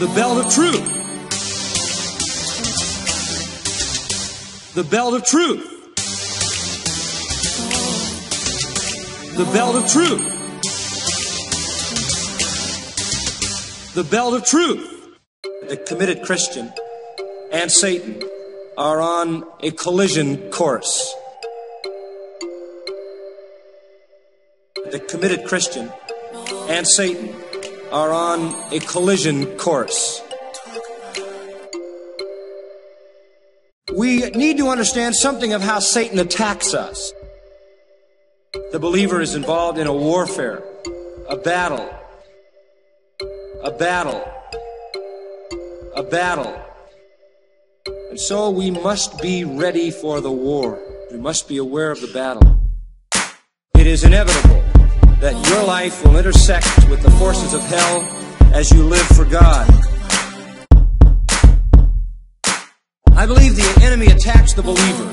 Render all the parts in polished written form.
The belt of truth. The belt of truth. The belt of truth. The belt of truth. The committed Christian and Satan are on a collision course. The committed Christian and Satan are on a collision course. We need to understand something of how Satan attacks us. The believer is involved in a warfare, a battle, a battle, a battle. And so we must be ready for the war. We must be aware of the battle. It is inevitable that your life will intersect with the forces of hell as you live for God. I believe the enemy attacks the believer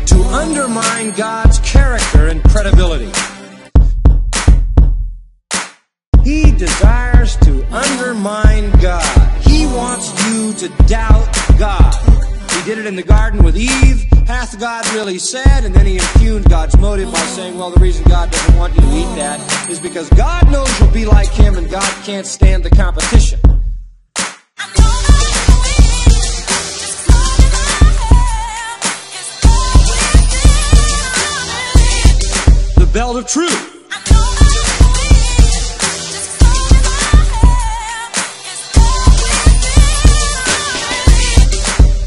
to undermine God's character and credibility. He desires to undermine God. He wants you to doubt God. He did it in the garden with Eve. Hath God really said? And then he impugned God's motive by saying, well, the reason God doesn't want you to eat that is because God knows you'll be like him and God can't stand the competition. The belt of truth.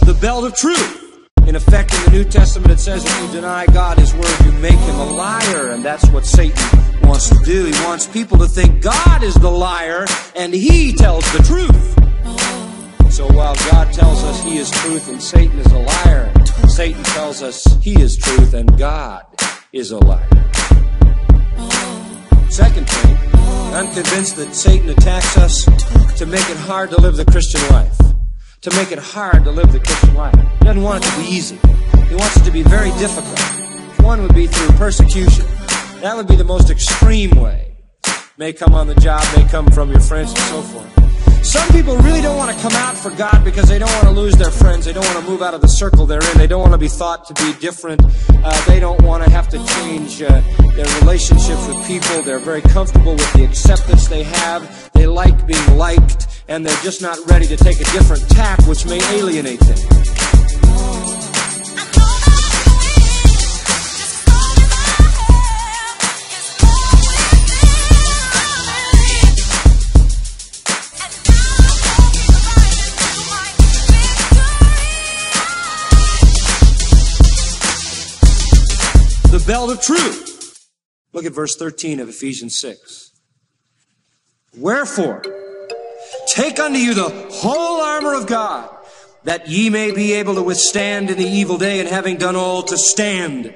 The belt of truth. In effect, in the New Testament, it says if you deny God, His Word, you make Him a liar. And that's what Satan wants to do. He wants people to think God is the liar and He tells the truth. So while God tells us He is truth and Satan is a liar, Satan tells us He is truth and God is a liar. Second thing, I'm convinced that Satan attacks us to make it hard to live the Christian life. To make it hard to live the Christian life. He doesn't want it to be easy. He wants it to be very difficult. One would be through persecution. That would be the most extreme way. May come on the job, may come from your friends and so forth. Some people really don't want to come out for God because they don't want to lose their friends. They don't want to move out of the circle they're in. They don't want to be thought to be different. They don't want to have to change their relationships with people. They're very comfortable with the acceptance they have. They like being liked, and they're just not ready to take a different tack which may alienate them. The belt of truth. Look at verse 13 of Ephesians 6. Wherefore, take unto you the whole armor of God, that ye may be able to withstand in the evil day, and having done all, to stand.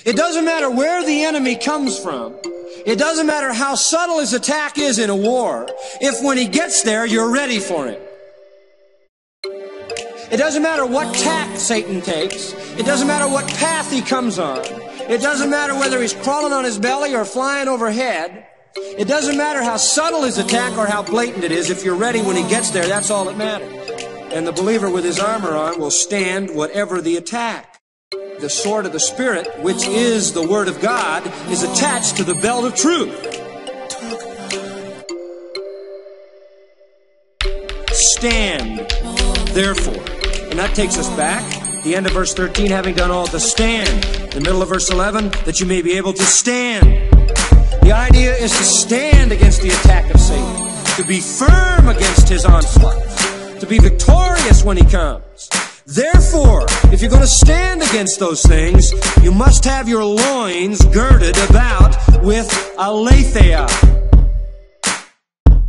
It doesn't matter where the enemy comes from. It doesn't matter how subtle his attack is in a war. If when he gets there, you're ready for him. It doesn't matter what tack Satan takes. It doesn't matter what path he comes on. It doesn't matter whether he's crawling on his belly or flying overhead. It doesn't matter how subtle his attack or how blatant it is. If you're ready when he gets there, that's all that matters. And the believer with his armor on will stand whatever the attack. The sword of the Spirit, which is the Word of God, is attached to the belt of truth. Stand, therefore. And that takes us back. The end of verse 13, having done all, to stand. The middle of verse 11, that you may be able to stand. The idea is to stand against the attack of Satan, to be firm against his onslaught, to be victorious when he comes. Therefore, if you're going to stand against those things, you must have your loins girded about with aletheia.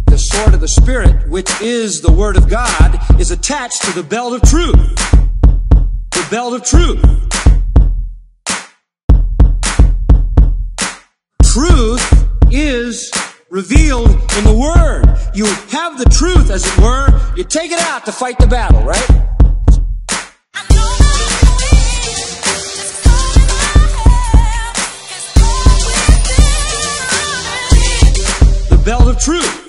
The sword of the Spirit, which is the Word of God, is attached to the belt of truth. The belt of truth. Truth is revealed in the Word. You have the truth, as it were. You take it out to fight the battle, right? The belt of truth.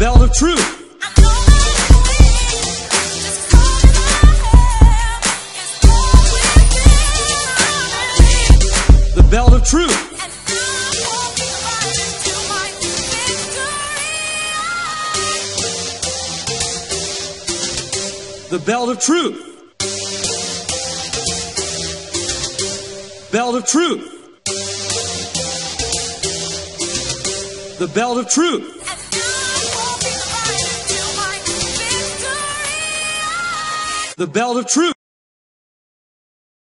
belt of truth. The belt of truth. The belt of truth. Belt of truth. The belt of truth. The belt of truth.